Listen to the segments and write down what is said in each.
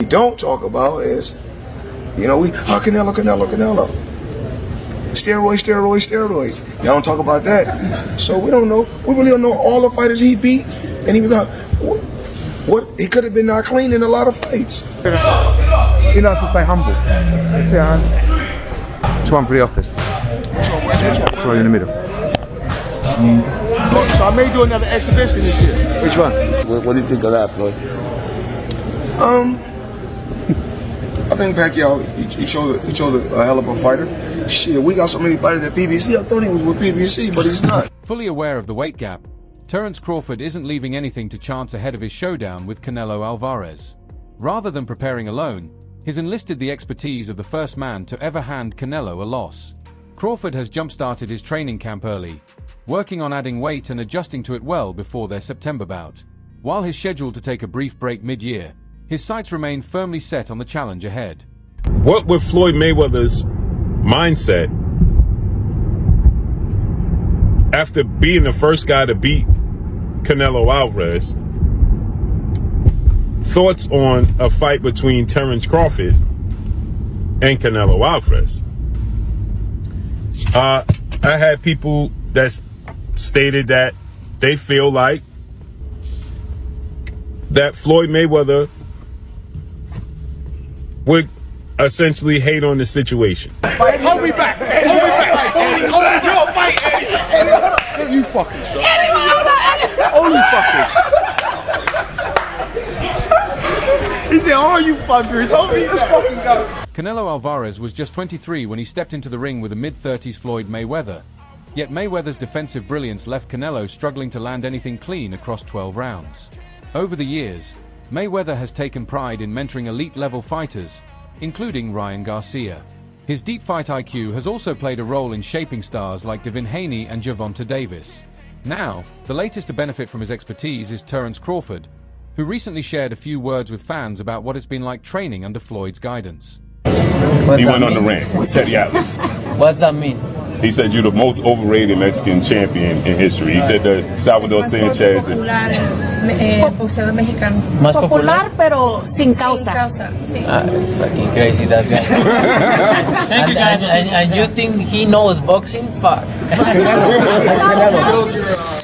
don't talk about is, Canelo. Steroids. Y'all don't talk about that. So we don't know. We really don't know all the fighters he beat, and he was not. What he could have been not clean in a lot of fights. He knows to stay humble. It's one for the office. Sorry, in the middle. So I may do another exhibition this year. Which one? What do you think of that, Floyd? I think Pacquiao, he chose a hell of a fighter. Shit, we got so many fighters at PBC. I thought he was with PBC, but he's not. Fully aware of the weight gap, TerenceCrawford isn't leaving anything to chance ahead of his showdown with Canelo Alvarez. Rather than preparing alone, he's enlisted the expertise of the first man to ever hand Canelo a loss. Crawford has jump-started his training camp early, working on adding weight and adjusting to it well before their September bout. While he's scheduled to take a brief break mid-year, his sights remain firmly set on the challenge ahead. What would Floyd Mayweather's mindset after being the first guy to beat Canelo Alvarez? Thoughts on a fight between Terence Crawford and Canelo Alvarez? I had people that stated that they feel like that Floyd Mayweather would essentially hate on the situation. Hold me back. Hold me back. Eddie, you'll fight Eddie. You fucking stuff. Oh, you fuckers. He said, oh, you fuckers. Hold me, just fucking go. Canelo Alvarez was just 23 when he stepped into the ring with a mid-30s Floyd Mayweather. Yet Mayweather's defensive brilliance left Canelo struggling to land anything clean across 12 rounds. Over the years, Mayweather has taken pride in mentoring elite-level fighters, including Ryan Garcia. His deep fight IQ has also played a role in shaping stars like Devin Haney and Gervonta Davis. Now, the latest to benefit from his expertise is TerenceCrawford, who recently shared a few words with fans about what it's been like training under Floyd's guidance. He went on the ring with Teddy Atlas. What's that mean? He said you're the most overrated Mexican champion in history. He said that Salvador Sanchez and boxeador mexicano. Más popular, pero sin causa. Sí. Fucking crazy, that guy. and you think he knows boxing? Fuck.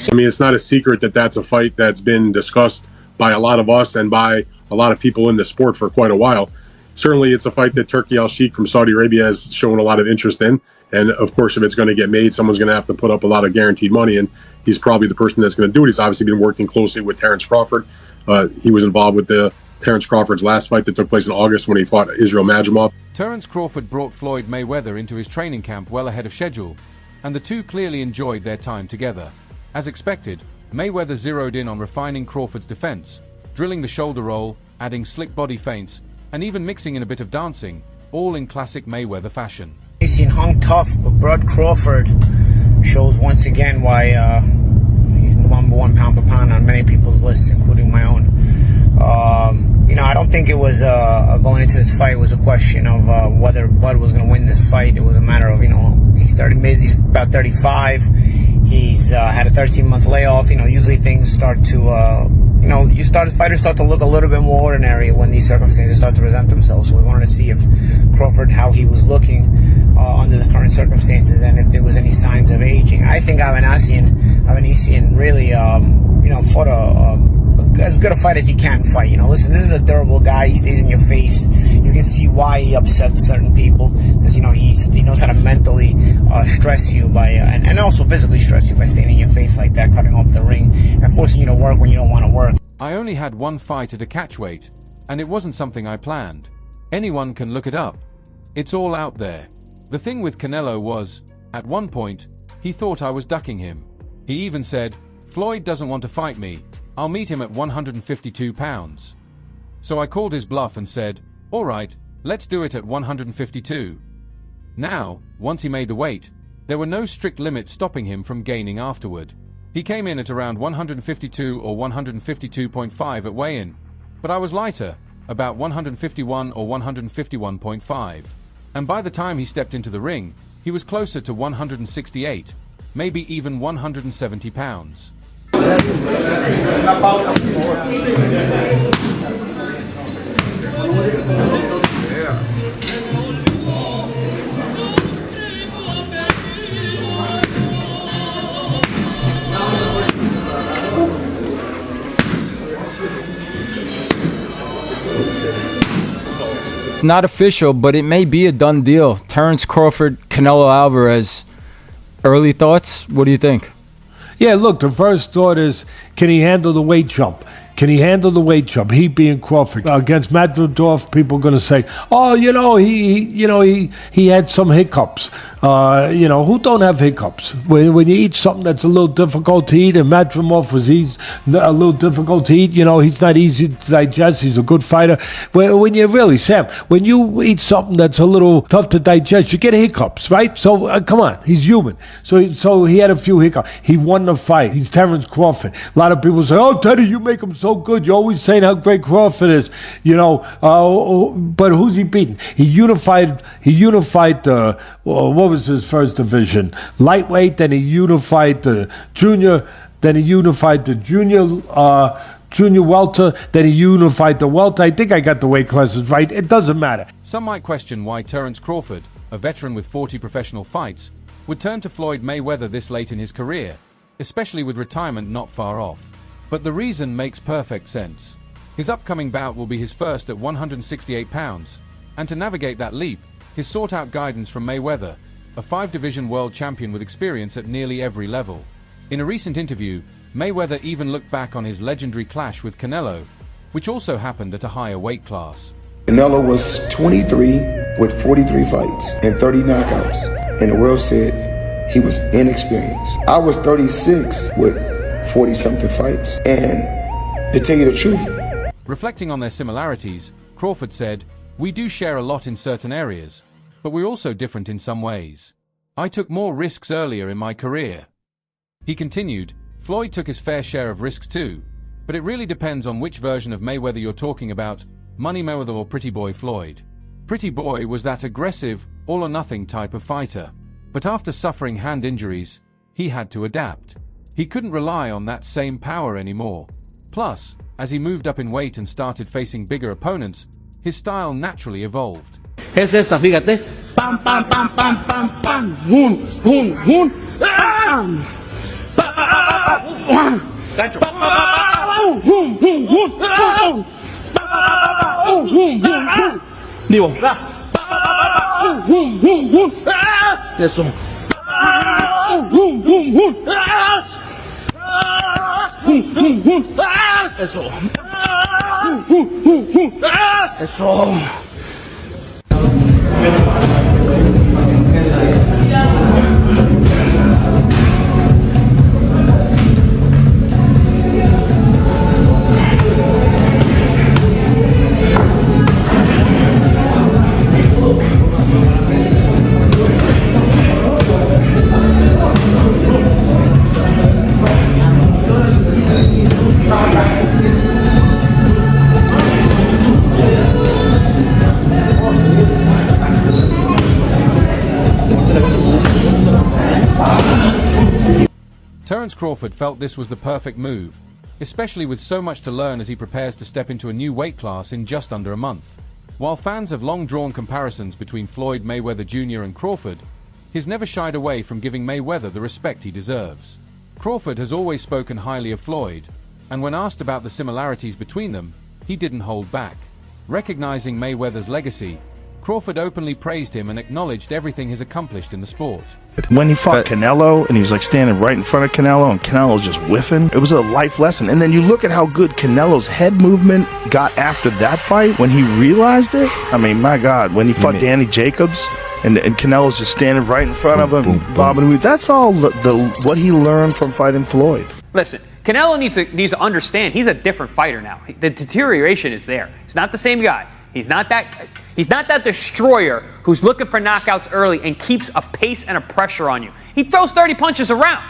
I mean, it's not a secret that that's a fight that's been discussed by a lot of us and by a lot of people in the sport for quite a while. Certainly, it's a fight that Turki Al-Sheikh from Saudi Arabia has shown a lot of interest in. And of course, if it's going to get made, someone's going to have to put up a lot of guaranteed money. And he's probably the person that's going to do it. He's obviously been working closely with Terence Crawford. He was involved with Terence Crawford's last fight that took place in August when he fought Israel Madrimov. Terence Crawford brought Floyd Mayweather into his training camp well ahead of schedule, and the two clearly enjoyed their time together. As expected, Mayweather zeroed in on refining Crawford's defense, drilling the shoulder roll, adding slick body feints, and even mixing in a bit of dancing, all in classic Mayweather fashion. Seen hung tough, but Bud Crawford shows once again why he's the #1 pound for pound on many people's lists, including my own. I don't think it was going into this fight was a question of whether Bud was going to win this fight. It was a matter of he's about 35. He's had a 13-month layoff. Usually things start to fighters start to look a little bit more ordinary when these circumstances start to present themselves. So we wanted to see if Crawford, how he was looking under the current circumstances, and if there was any signs of aging. I think Avanesian really, fought as good a fight as he can fight. Listen, this is a durable guy. He stays in your face. You can see why he upsets certain people, because he knows how to mentally stress you by and also physically stress you by staying in your face like that, cutting off the ring and forcing you to work when you don't want to work. I only had one fight at a catchweight, and it wasn't something I planned. Anyone can look it up. It's all out there. The thing with Canelo was, at one point, he thought I was ducking him. He even said, "Floyd doesn't want to fight me. I'll meet him at 152 pounds. So I called his bluff and said, "All right, let's do it at 152. Now, once he made the weight, there were no strict limits stopping him from gaining afterward. He came in at around 152 or 152.5 at weigh-in, but I was lighter, about 151 or 151.5. And by the time he stepped into the ring, he was closer to 168, maybe even 170 pounds. Not official, but it may be a done deal. Terence Crawford, Canelo Alvarez. Early thoughts? What do you think? Yeah, look, the first thought is, can he handle the weight jump? Can he handle the weight jump? He being Crawford against Medvedev, people are going to say, "Oh, he had some hiccups." Who don't have hiccups? When you eat something that's a little difficult to eat, and Medvedev was a little difficult to eat. He's not easy to digest. He's a good fighter. When you eat something that's a little tough to digest, you get hiccups, right? So come on, he's human. So he had a few hiccups. He won the fight. He's Terence Crawford. A lot of people say, "Oh, Teddy, you make him so good. You're always saying how great Crawford is." But who's he beating? He unified the what was his first division? Lightweight. Then he unified the junior. Then he unified the junior welter. Then he unified the welter. I think I got the weight classes right. It doesn't matter. Some might question why Terence Crawford, a veteran with 40 professional fights, would turn to Floyd Mayweather this late in his career, especially with retirement not far off. But the reason makes perfect sense. His upcoming bout will be his first at 168 pounds, and to navigate that leap, he's sought out guidance from Mayweather, a 5-division world champion with experience at nearly every level. In a recent interview, Mayweather even looked back on his legendary clash with Canelo, which also happened at a higher weight class. Canelo was 23 with 43 fights and 30 knockouts, and the world said he was inexperienced. I was 36 with 40-something fights, and to tell you the truth. Reflecting on their similarities, Crawford said, "We do share a lot in certain areas, but we're also different in some ways. I took more risks earlier in my career." He continued, "Floyd took his fair share of risks too, but it really depends on which version of Mayweather you're talking about, Money Mayweather or Pretty Boy Floyd. Pretty Boy was that aggressive, all-or-nothing type of fighter, but after suffering hand injuries, he had to adapt. He couldn't rely on that same power anymore. Plus, as he moved up in weight and started facing bigger opponents, his style naturally evolved." Es esta, fíjate. Pam, pam, pam, pam, pam, pam. Hun, hun, hun. Gancho. Hun, hun, hun. Digo. Hun, hun, hun. Eso. Hun, hun, hun. Eso. Eso. Terence Crawford felt this was the perfect move, especially with so much to learn as he prepares to step into a new weight class in just under a month. While fans have long drawn comparisons between Floyd Mayweather Jr. and Crawford, he's never shied away from giving Mayweather the respect he deserves. Crawford has always spoken highly of Floyd, and when asked about the similarities between them, he didn't hold back. Recognizing Mayweather's legacy, Crawford openly praised him and acknowledged everything he's accomplished in the sport. When he fought Canelo, and he was like standing right in front of Canelo, and Canelo's just whiffing, it was a life lesson. And then you look at how good Canelo's head movement got after that fight, when he realized it. I mean, my God, when he fought Danny Jacobs, and Canelo's just standing right in front of him, bobbing. That's all what he learned from fighting Floyd. Listen, Canelo needs to understand he's a different fighter now. The deterioration is there. He's not the same guy. He's not that destroyer who's looking for knockouts early and keeps a pace and a pressure on you. He throws 30 punches around.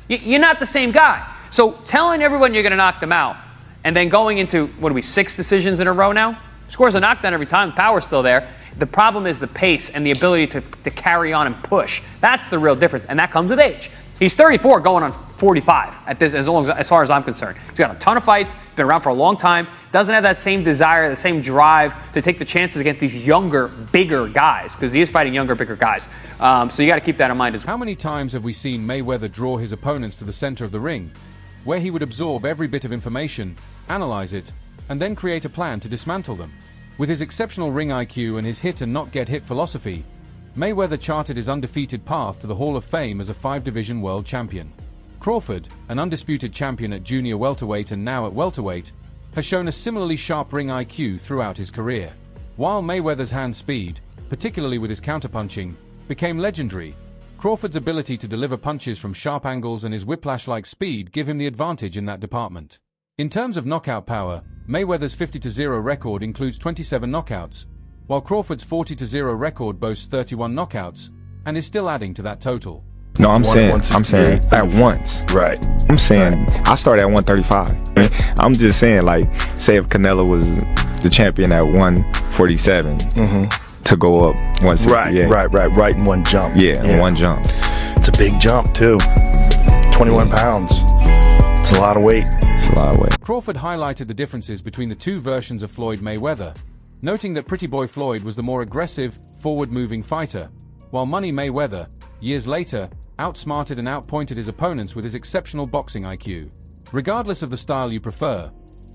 You're not the same guy. So telling everyone you're going to knock them out and then going into, 6 decisions in a row now? Scores a knockdown every time. The power's still there. The problem is the pace and the ability to carry on and push. That's the real difference, and that comes with age. He's 34 going on 45 as far as I'm concerned. He's got a ton of fights, been around for a long time, doesn't have that same desire, the same drive to take the chances against these younger, bigger guys, because he is fighting younger, bigger guys. So you got to keep that in mind as well. How many times have we seen Mayweather draw his opponents to the center of the ring, where he would absorb every bit of information, analyze it, and then create a plan to dismantle them. With his exceptional ring IQ and his hit and not get hit philosophy, Mayweather charted his undefeated path to the Hall of Fame as a 5-division world champion. Crawford, an undisputed champion at junior welterweight and now at welterweight, has shown a similarly sharp ring IQ throughout his career. While Mayweather's hand speed, particularly with his counterpunching, became legendary, Crawford's ability to deliver punches from sharp angles and his whiplash-like speed give him the advantage in that department. In terms of knockout power, Mayweather's 50-0 record includes 27 knockouts, while Crawford's 40-0 record boasts 31 knockouts, and is still adding to that total. No, I'm saying at once. Right. I'm saying I started at 135. I mean, I'm just saying, like, say if Canelo was the champion at 147, to go up 168. Right in one jump. Yeah, in one jump. It's a big jump too. 21 pounds. It's a lot of weight. It's a lot of weight. Crawford highlighted the differences between the two versions of Floyd Mayweather, noting that Pretty Boy Floyd was the more aggressive, forward-moving fighter, while Money Mayweather, years later, outsmarted and outpointed his opponents with his exceptional boxing IQ. Regardless of the style you prefer,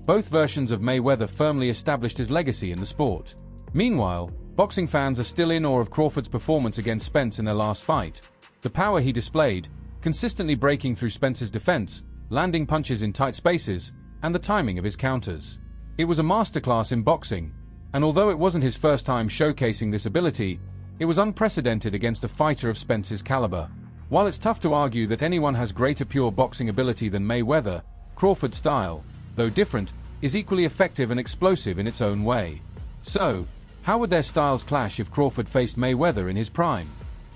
both versions of Mayweather firmly established his legacy in the sport. Meanwhile, boxing fans are still in awe of Crawford's performance against Spence in their last fight. The power he displayed, consistently breaking through Spence's defense, landing punches in tight spaces, and the timing of his counters. It was a masterclass in boxing, and although it wasn't his first time showcasing this ability, it was unprecedented against a fighter of Spence's caliber. While it's tough to argue that anyone has greater pure boxing ability than Mayweather, Crawford's style, though different, is equally effective and explosive in its own way. So, how would their styles clash if Crawford faced Mayweather in his prime?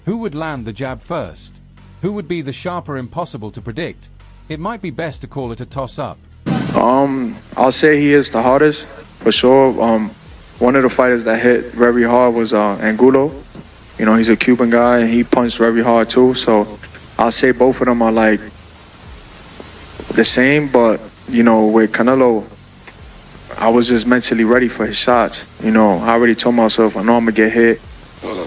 Who would land the jab first? Who would be the sharper? Impossible to predict. It might be best to call it a toss-up. I'll say he is the hardest, for sure. One of the fighters that hit very hard was Angulo. You know, he's a Cuban guy, and he punched very hard too. So I'll say both of them are like the same, but, you know, with Canelo, I was just mentally ready for his shots. You know, I already told myself, I know I'm gonna get hit.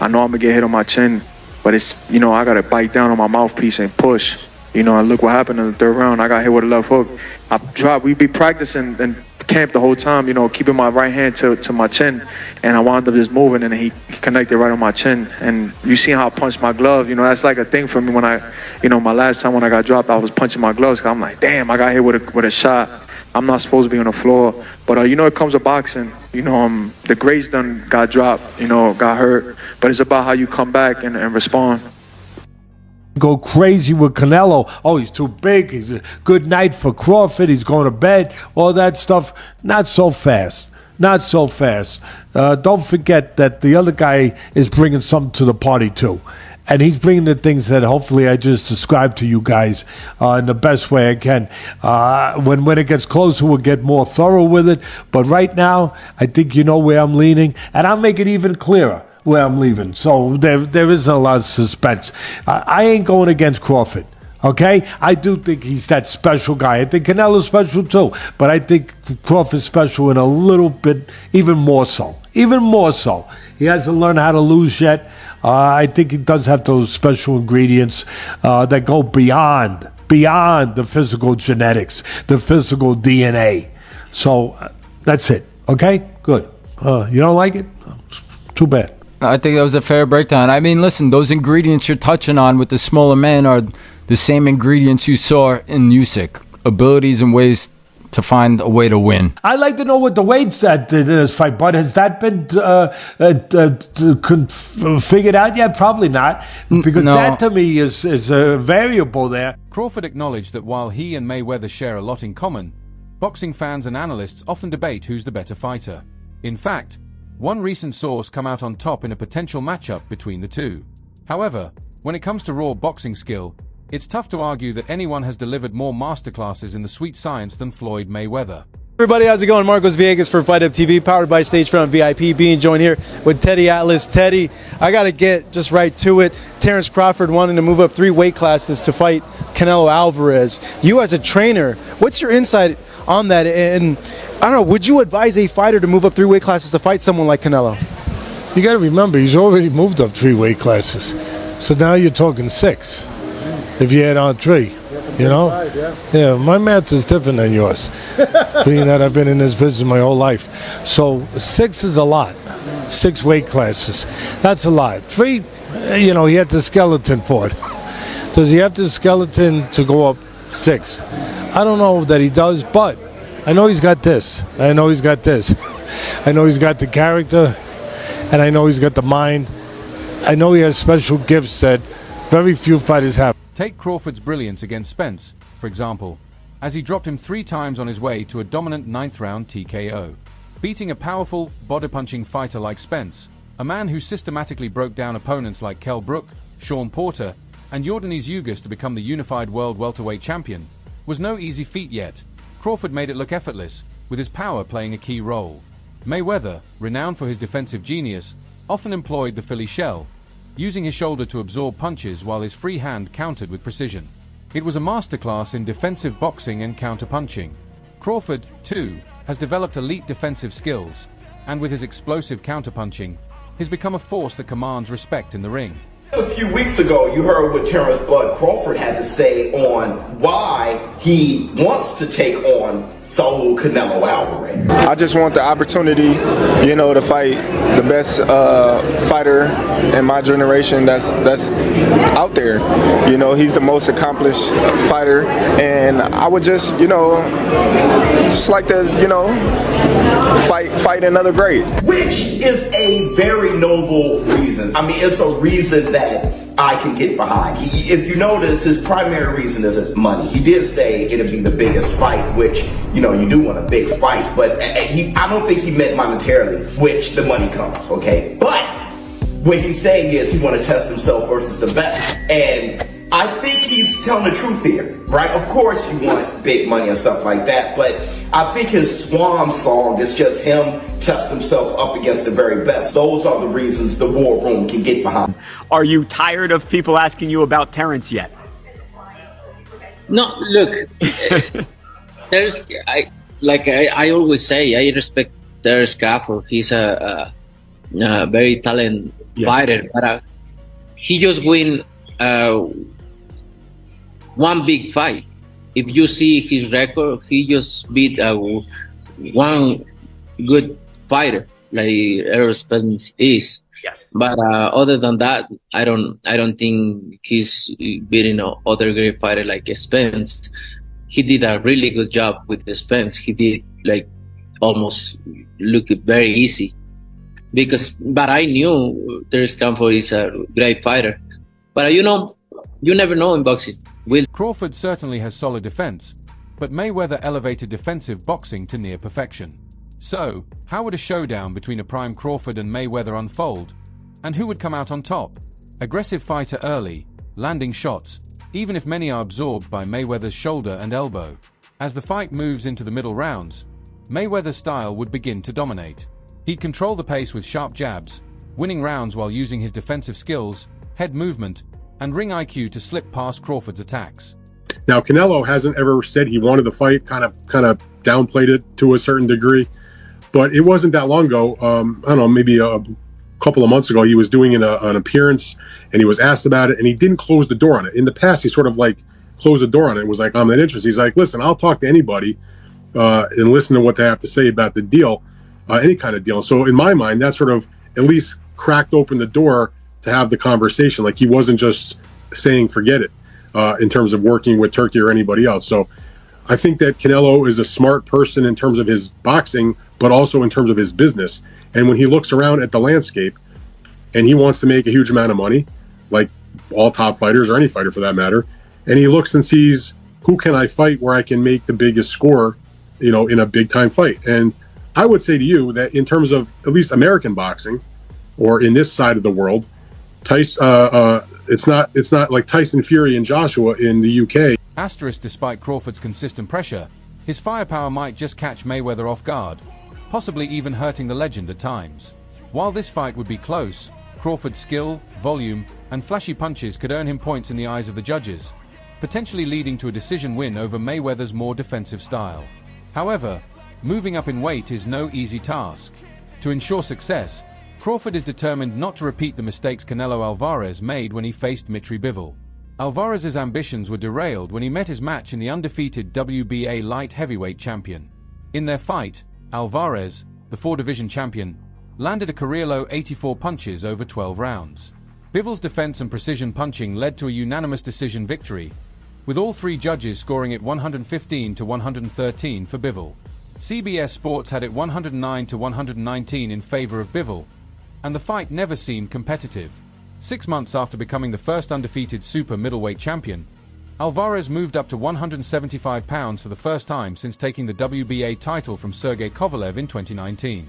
I know I'm gonna get hit on my chin, but it's, you know, I gotta bite down on my mouthpiece and push. You know, and look what happened in the third round. I got hit with a left hook. We'd be practicing in camp the whole time, you know, keeping my right hand to my chin, and I wound up just moving, and he connected right on my chin. And you see how I punched my glove. You know, that's like a thing for me when my last time when I got dropped, I was punching my gloves. 'Cause I'm like, damn, I got hit with a shot. I'm not supposed to be on the floor. But, you know, it comes to boxing. You know, the greats done got dropped, you know, got hurt. But it's about how you come back and respond. Go crazy with Canelo. Oh, he's too big. He's a good night for Crawford. He's going to bed. All that stuff. Not so fast. Not so fast. Don't forget that the other guy is bringing something to the party too. And he's bringing the things that hopefully I just described to you guys in the best way I can. When it gets closer, we'll get more thorough with it. But right now, I think you know where I'm leaning. And I'll make it even clearer where I'm leaving. So there isn't a lot of suspense. I ain't going against Crawford, okay? I do think he's that special guy. I think Canelo's special too, but I think Crawford's special in a little bit, even more so. Even more so. He hasn't learned how to lose yet. I think he does have those special ingredients that go beyond the physical genetics, the physical DNA. So that's it, okay? Good. You don't like it? Too bad. I think that was a fair breakdown. I mean, listen, those ingredients you're touching on with the smaller man are the same ingredients you saw in Usyk. Abilities and ways to find a way to win. I'd like to know what the weights at this fight, but has that been figured out yet? Probably not, because that to me is a variable there. Crawford acknowledged that while he and Mayweather share a lot in common, boxing fans and analysts often debate who's the better fighter. In fact, one recent source come out on top in a potential matchup between the two. However, when it comes to raw boxing skill, it's tough to argue that anyone has delivered more masterclasses in the sweet science than Floyd Mayweather. Everybody, how's it going? Marcos Villegas for FightHype TV, powered by Stagefront VIP, being joined here with Teddy Atlas. Teddy, I got to get just right to it. Terence Crawford wanting to move up 3 weight classes to fight Canelo Alvarez. You as a trainer, what's your insight on that? And I don't know, would you advise a fighter to move up 3 weight classes to fight someone like Canelo? You got to remember, he's already moved up 3 weight classes. So now you're talking 6, if you add on 3. You know? Yeah, my math is different than yours, being that I've been in this business my whole life. So 6 is a lot. 6 weight classes. That's a lot. 3, he had the skeleton for it. Does he have the skeleton to go up 6? I don't know that he does, but I know he's got this. I know he's got this. I know he's got the character, and I know he's got the mind. I know he has special gifts that very few fighters have. Take Crawford's brilliance against Spence, for example, as he dropped him 3 times on his way to a dominant 9th round TKO. Beating a powerful, body-punching fighter like Spence, a man who systematically broke down opponents like Kell Brook, Sean Porter, and Yordanis Ugas to become the unified world welterweight champion, was no easy feat yet. Crawford made it look effortless, with his power playing a key role. Mayweather, renowned for his defensive genius, often employed the Philly shell, using his shoulder to absorb punches while his free hand countered with precision. It was a masterclass in defensive boxing and counterpunching. Crawford, too, has developed elite defensive skills, and with his explosive counterpunching, he's become a force that commands respect in the ring. A few weeks ago, you heard what Terence Crawford had to say on why he wants to take on Saul Canelo Alvarez. I just want the opportunity, to fight the best fighter in my generation that's out there. He's the most accomplished fighter, and I would just like to, fight another great. Which is a very noble reason. I mean, it's a reason that I can get behind. If you notice, his primary reason isn't money. He did say it'd be the biggest fight, which, you do want a big fight, but I don't think he meant monetarily, which the money comes, okay? But what he's saying is he want to test himself versus the best. And I think he's telling the truth here, right? Of course you want big money and stuff like that, but I think his swan song is just him test himself up against the very best. Those are the reasons the war room can get behind. Are you tired of people asking you about Terence yet? No, look, I always say, I respect TerenceCrawford. He's a very talented fighter, but he just win one big fight. If you see his record, he just beat one good fighter like Errol Spence is. Yes. But other than that, I don't think he's beating other great fighter like Spence. He did a really good job with the Spence. He did almost look very easy. But I knew TerenceCrawford is a great fighter. But you never know in boxing. Crawford certainly has solid defense, but Mayweather elevated defensive boxing to near perfection. So, how would a showdown between a prime Crawford and Mayweather unfold? And who would come out on top? Aggressive fighter early, landing shots, even if many are absorbed by Mayweather's shoulder and elbow. As the fight moves into the middle rounds, Mayweather's style would begin to dominate. He'd control the pace with sharp jabs, winning rounds while using his defensive skills, head movement, and ring IQ to slip past Crawford's attacks. Now, Canelo hasn't ever said he wanted the fight, kind of downplayed it to a certain degree. But it wasn't that long ago, I don't know, maybe a couple of months ago, he was doing an appearance and he was asked about it and he didn't close the door on it. In the past, he sort of closed the door on it and was like, I'm not interested. He's like, listen, I'll talk to anybody and listen to what they have to say about the deal, any kind of deal. So in my mind, that sort of at least cracked open the door to have the conversation. Like he wasn't just saying, forget it, in terms of working with Turkey or anybody else. So I think that Canelo is a smart person in terms of his boxing, but also in terms of his business. And when he looks around at the landscape and he wants to make a huge amount of money, like all top fighters or any fighter for that matter, and he looks and sees, who can I fight where I can make the biggest score, in a big time fight? And I would say to you that in terms of at least American boxing, or in this side of the world, it's not like Tyson Fury and Joshua in the UK. Asterisk, despite Crawford's consistent pressure, his firepower might just catch Mayweather off guard, possibly even hurting the legend at times. While this fight would be close, Crawford's skill, volume, and flashy punches could earn him points in the eyes of the judges, potentially leading to a decision win over Mayweather's more defensive style. However, moving up in weight is no easy task. To ensure success, Crawford is determined not to repeat the mistakes Canelo Alvarez made when he faced Mitri Bivol. Alvarez's ambitions were derailed when he met his match in the undefeated WBA light heavyweight champion. In their fight, Alvarez, the 4-division champion, landed a career-low 84 punches over 12 rounds. Bivol's defense and precision punching led to a unanimous decision victory, with all 3 judges scoring it 115 to 113 for Bivol. CBS Sports had it 109 to 119 in favor of Bivol, and the fight never seemed competitive. 6 months after becoming the first undefeated super middleweight champion, Alvarez moved up to 175 pounds for the first time since taking the WBA title from Sergey Kovalev in 2019.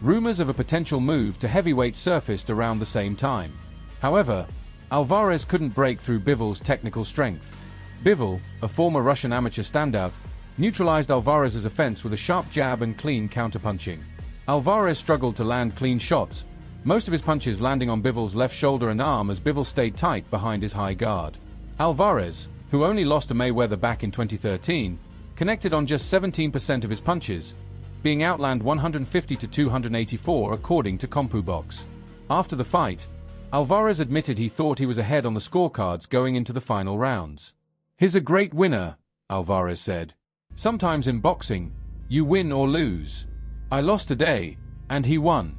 Rumors of a potential move to heavyweight surfaced around the same time. However, Alvarez couldn't break through Bivol's technical strength. Bivol, a former Russian amateur standout, neutralized Alvarez's offense with a sharp jab and clean counterpunching. Alvarez struggled to land clean shots, most of his punches landing on Bivol's left shoulder and arm as Bivol stayed tight behind his high guard. Alvarez, who only lost to Mayweather back in 2013, connected on just 17% of his punches, being outland 150 to 284 according to CompuBox. After the fight, Alvarez admitted he thought he was ahead on the scorecards going into the final rounds. "He's a great winner," Alvarez said. "Sometimes in boxing, you win or lose. I lost today, and he won."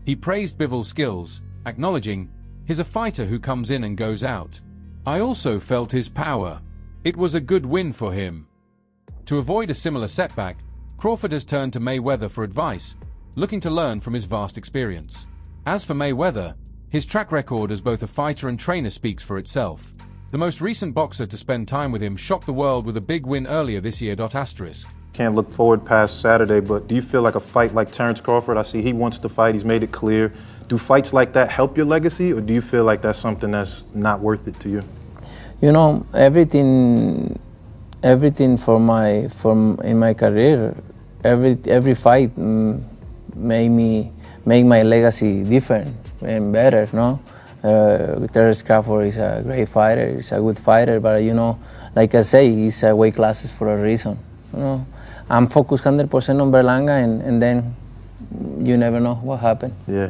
He praised Bivol's skills, acknowledging, "He's a fighter who comes in and goes out. I also felt his power. It was a good win for him." To avoid a similar setback, Crawford has turned to Mayweather for advice, looking to learn from his vast experience. As for Mayweather, his track record as both a fighter and trainer speaks for itself. The most recent boxer to spend time with him shocked the world with a big win earlier this year. Can't look forward past Saturday, but do you feel like a fight like Terence Crawford? I see he wants to fight, he's made it clear. Do fights like that help your legacy, or do you feel like that's something that's not worth it to you? You know, everything in my career, every fight make my legacy different and better, no? Terence Crawford is a great fighter, he's a good fighter, but you know, like I say, he's a weight classes for a reason. You know, I'm focused 100% on Berlanga, and then you never know what happened. Yeah,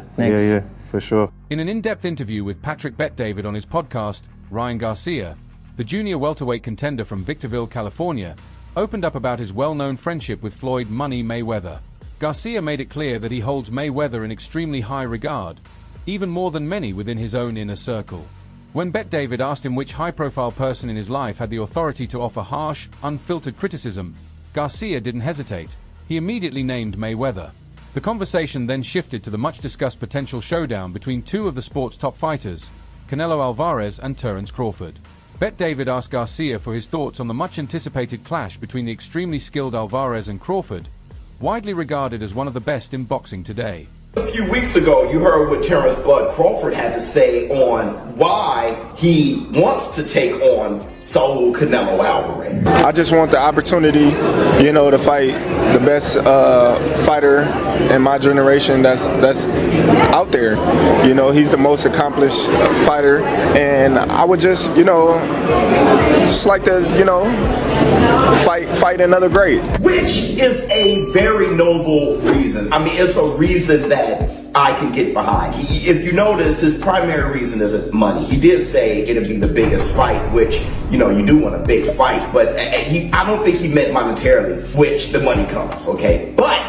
for sure. In an in-depth interview with Patrick Bet-David on his podcast, Ryan Garcia, the junior welterweight contender from Victorville, California, opened up about his well-known friendship with Floyd "Money" Mayweather. Garcia made it clear that he holds Mayweather in extremely high regard, even more than many within his own inner circle. When Bet-David asked him which high-profile person in his life had the authority to offer harsh, unfiltered criticism, Garcia didn't hesitate. He immediately named Mayweather. The conversation then shifted to the much-discussed potential showdown between 2 of the sport's top fighters, Canelo Alvarez and Terence Crawford. Bet-David asked Garcia for his thoughts on the much-anticipated clash between the extremely skilled Alvarez and Crawford, widely regarded as one of the best in boxing today. A few weeks ago, you heard what Terence "Bud" Crawford had to say on why he wants to take on Saul Canelo Alvarez. I just want the opportunity, to fight the best fighter in my generation that's out there. He's the most accomplished fighter, and I would just like to, fight another great. Which is a very noble reason. I mean, it's a reason that I can get behind. If you notice, his primary reason isn't money. He did say it'd be the biggest fight, which, you do want a big fight, but I don't think he meant monetarily, which the money comes, okay? But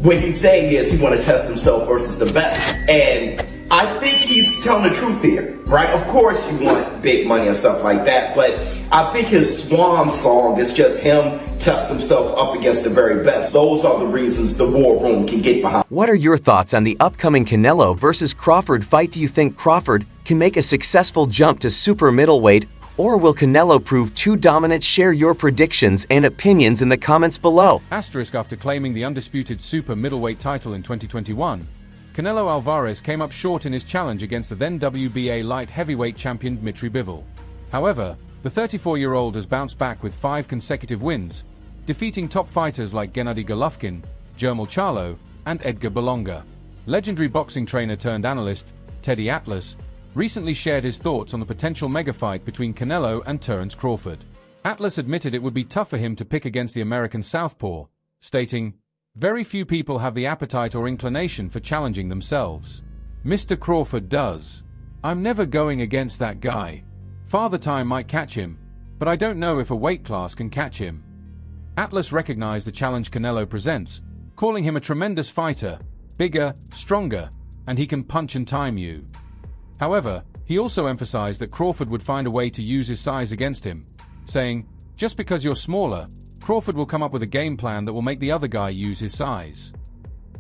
what he's saying is he want to test himself versus the best. And I think he's telling the truth here, right? Of course you want big money and stuff like that, but I think his swan song is just him test himself up against the very best. Those are the reasons the war room can get behind. What are your thoughts on the upcoming Canelo versus Crawford fight? Do you think Crawford can make a successful jump to super middleweight, or will Canelo prove too dominant? Share your predictions and opinions in the comments below. After claiming the undisputed super middleweight title in 2021, Canelo Alvarez came up short in his challenge against the then WBA light heavyweight champion Dmitry Bivol. However, the 34-year-old has bounced back with 5 consecutive wins, defeating top fighters like Gennady Golovkin, Jermall Charlo, and Edgar Berlanga. Legendary boxing trainer turned analyst, Teddy Atlas, recently shared his thoughts on the potential mega fight between Canelo and Terence Crawford. Atlas admitted it would be tough for him to pick against the American southpaw, stating, "Very few people have the appetite or inclination for challenging themselves. Mr. Crawford does. I'm never going against that guy. Father Time might catch him, but I don't know if a weight class can catch him. Atlas recognized the challenge Canelo presents, calling him a tremendous fighter, bigger, stronger, and he can punch and time you. However, he also emphasized that Crawford would find a way to use his size against him, saying, just because you're smaller, Crawford will come up with a game plan that will make the other guy use his size.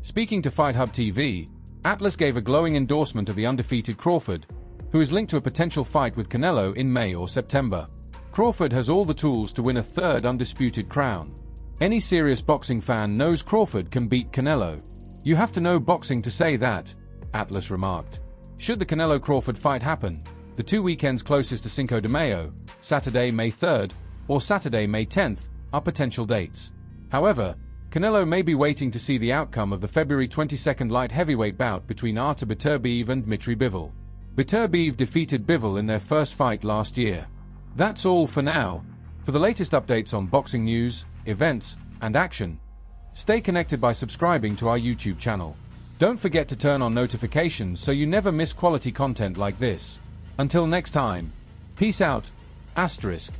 Speaking to FightHype TV, Atlas gave a glowing endorsement of the undefeated Crawford, who is linked to a potential fight with Canelo in May or September. Crawford has all the tools to win a third undisputed crown. Any serious boxing fan knows Crawford can beat Canelo. You have to know boxing to say that, Atlas remarked. Should the Canelo-Crawford fight happen, the 2 weekends closest to Cinco de Mayo, Saturday, May 3rd, or Saturday, May 10th, are potential dates. However, Canelo may be waiting to see the outcome of the February 22nd light heavyweight bout between Artur Beterbiev and Dmitry Bivol. Beterbiev defeated Bivol in their first fight last year. That's all for now. For the latest updates on boxing news, events, and action, stay connected by subscribing to our YouTube channel. Don't forget to turn on notifications so you never miss quality content like this. Until next time, peace out, asterisk.